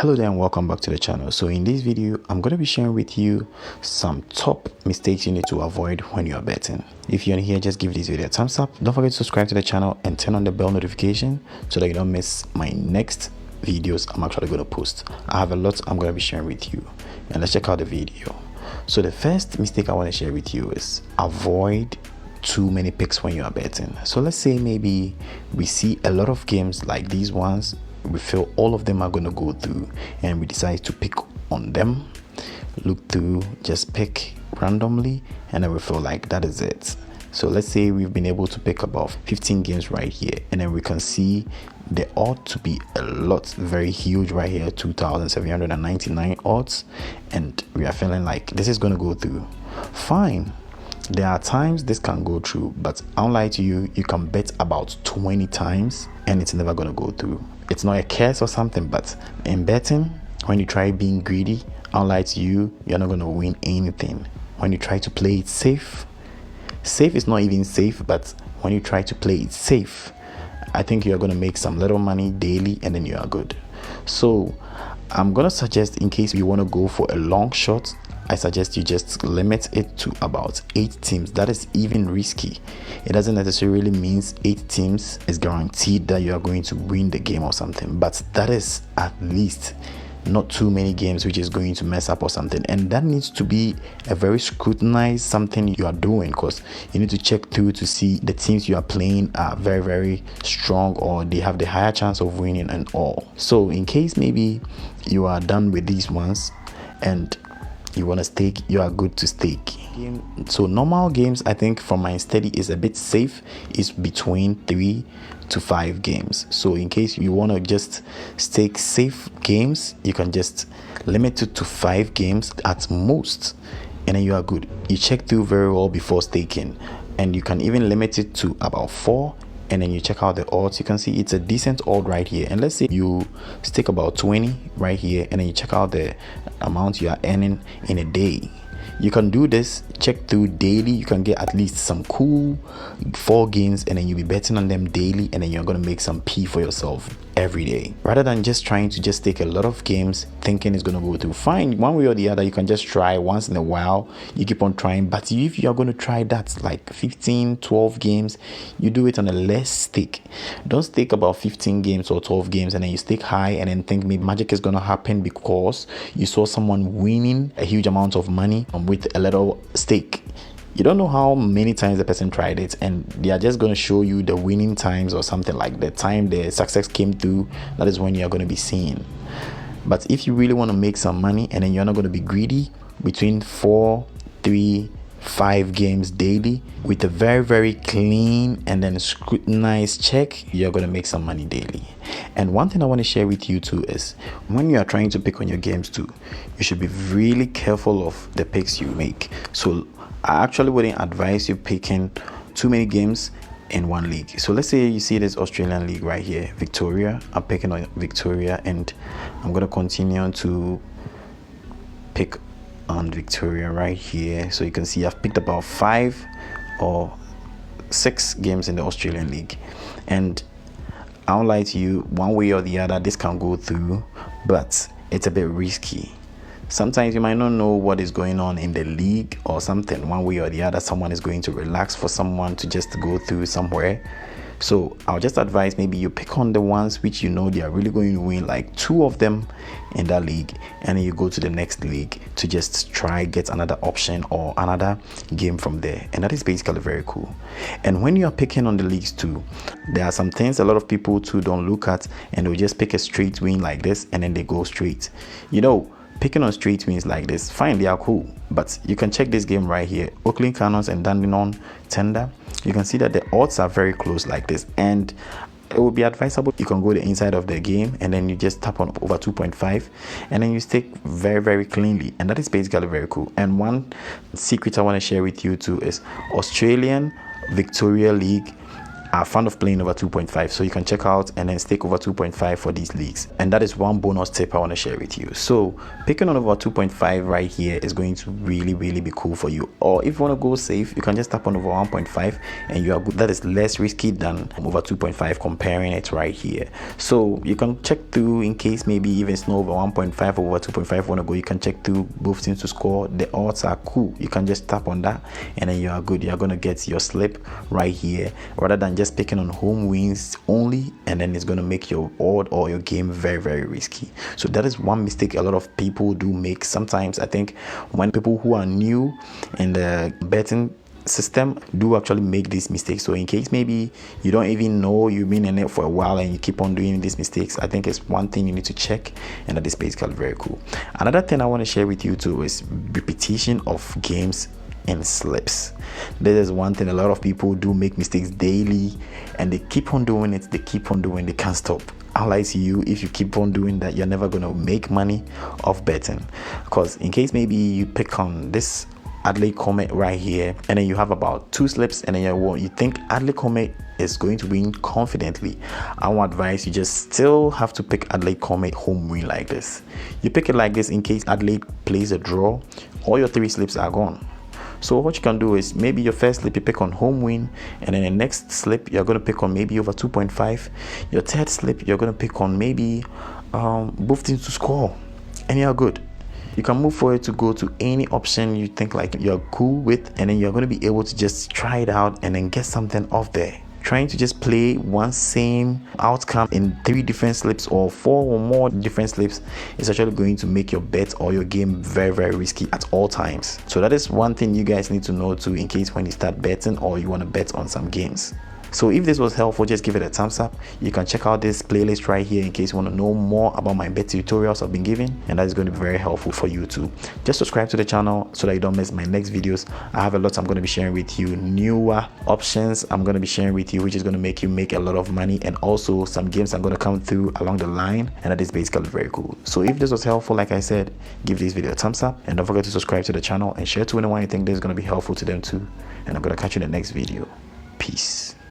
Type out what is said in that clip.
Hello there and welcome back to the channel. So in this video I'm going to be sharing with you some top mistakes you need to avoid when you are betting. If you're new here, just give this video a thumbs up. Don't forget to subscribe to the channel and turn on the bell notification so that you don't miss my next videos I'm actually going to post. I have a lot I'm going to be sharing with you, and let's check out the video. So the first mistake I want to share with you is avoid too many picks when you are betting. So let's say maybe we see a lot of games like these ones, we feel all of them are going to go through, and we decide to pick on them, look through, just pick randomly, and then we feel like that is it. So let's say we've been able to pick about 15 games right here, and then we can see there ought to be a lot, very huge right here, 2,799 odds, and we are feeling like this is going to go through. Fine. There are times this can go through, but I'll lie to you, you can bet about 20 times and it's never going to go through. It's not a curse or something, but in betting, when you try being greedy, I'll lie to you, you're not going to win anything. When you try to play it safe is not even safe, but when you try to play it safe, I think you're going to make some little money daily and then you are good. So I'm going to suggest, in case you want to go for a long shot, I suggest you just limit it to about 8 teams. That is even risky. It doesn't necessarily mean 8 teams is guaranteed that you are going to win the game or something, but that is at least not too many games which is going to mess up or something. And that needs to be a very scrutinized something you are doing, because you need to check through to see the teams you are playing are very, very strong, or they have the higher chance of winning and all. So in case maybe you are done with these ones and you want to stake, you are good to stake. So normal games, I think from my study, is a bit safe, is between 3 to 5 games. So in case you want to just stake safe games, you can just limit it to 5 games at most, and then you are good. You check through very well before staking, and you can even limit it to about 4, and then you check out the odds. You can see it's a decent odd right here, and let's say you stake about 20 right here, and then you check out the amount you are earning in a day. You can do this, check through daily. You can get at least some cool 4 games, and then you'll be betting on them daily, and then you're going to make some P for yourself every day, rather than just trying to just take a lot of games thinking it's going to go through. Fine, one way or the other, you can just try once in a while. You keep on trying, but if you are going to try that like 15-12 games, you do it on a less stake. Don't stake about 15 games or 12 games and then you stake high and then think maybe magic is going to happen because you saw someone winning a huge amount of money with a little stake. You don't know how many times the person tried it, and they are just going to show you the winning times or something, like the time the success came through. That is when you are going to be seeing. But if you really want to make some money and then you're not going to be greedy, between 4, 3, 5 games daily with a very, very clean and then scrutinized check, you're going to make some money daily. And one thing I want to share with you too is, when you are trying to pick on your games too, you should be really careful of the picks you make. So I actually wouldn't advise you picking too many games in one league. So let's say you see this Australian league right here, Victoria. I'm picking on Victoria, and I'm going to continue to pick on Victoria right here. So you can see I've picked about 5 or 6 games in the Australian league, and I won't lie to you, one way or the other this can go through, but it's a bit risky. Sometimes you might not know what is going on in the league or something. One way or the other, someone is going to relax for someone to just go through somewhere. So I'll just advise maybe you pick on the ones which you know they are really going to win, like 2 of them in that league, and then you go to the next league to just try get another option or another game from there. And that is basically very cool. And when you are picking on the leagues too, there are some things a lot of people too don't look at, and they'll just pick a straight win like this and then they go straight. You know, picking on straight wins like this, fine, they are cool, but you can check this game right here, Oakland Cannons and Dandenong Tender. You can see that the odds are very close like this, and it would be advisable you can go the inside of the game and then you just tap on over 2.5 and then you stake very, very cleanly, and that is basically very cool. And one secret I want to share with you too is Australian Victoria League. are fond of playing over 2.5, so you can check out and then stake over 2.5 for these leagues. And that is one bonus tip I want to share with you. So picking on over 2.5 right here is going to really be cool for you. Or if you want to go safe, you can just tap on over 1.5 and you are good. That is less risky than over 2.5 comparing it right here. So you can check through in case maybe even snow over 1.5 or over 2.5 want to go. You can check through both teams to score. The odds are cool. You can just tap on that and then you are good. You're going to get your slip right here rather than just picking on home wins only, and then it's going to make your odd or your game very risky. So that is one mistake a lot of people do make. Sometimes I think when people who are new in the betting system do actually make these mistakes. So in case maybe you don't even know, you've been in it for a while and you keep on doing these mistakes, I think it's one thing you need to check, and that is basically very cool. Another thing I want to share with you too is repetition of games and slips. This is one thing a lot of people do make mistakes daily, and they keep on doing it, they can't stop. Unlike you, if you keep on doing that, you're never gonna make money off betting. Because in case maybe you pick on this Adelaide Comet right here, and then you have about 2 slips, and then you think Adelaide Comet is going to win confidently, I would advise you just still have to pick Adelaide Comet home win like this. You pick it like this in case Adelaide plays a draw, all your 3 slips are gone. So what you can do is maybe your first slip you pick on home win, and then the next slip you're going to pick on maybe over 2.5. Your third slip you're going to pick on maybe both teams to score, and you're good. You can move forward to go to any option you think like you're cool with, and then you're going to be able to just try it out and then get something off there. Trying to just play one same outcome in 3 different slips or 4 or more different slips is actually going to make your bet or your game very risky at all times. So that is one thing you guys need to know too, in case when you start betting or you want to bet on some games. So if this was helpful, just give it a thumbs up. You can check out this playlist right here in case you want to know more about my bet tutorials I've been giving, and that is going to be very helpful for you too. Just subscribe to the channel so that you don't miss my next videos. I have a lot I'm going to be sharing with you, newer options I'm going to be sharing with you, which is going to make you make a lot of money, and also some games I'm going to come through along the line, and that is basically very cool. So if this was helpful, like I said, give this video a thumbs up, and don't forget to subscribe to the channel and share to anyone you think this is going to be helpful to them too. And I'm going to catch you in the next video. Peace.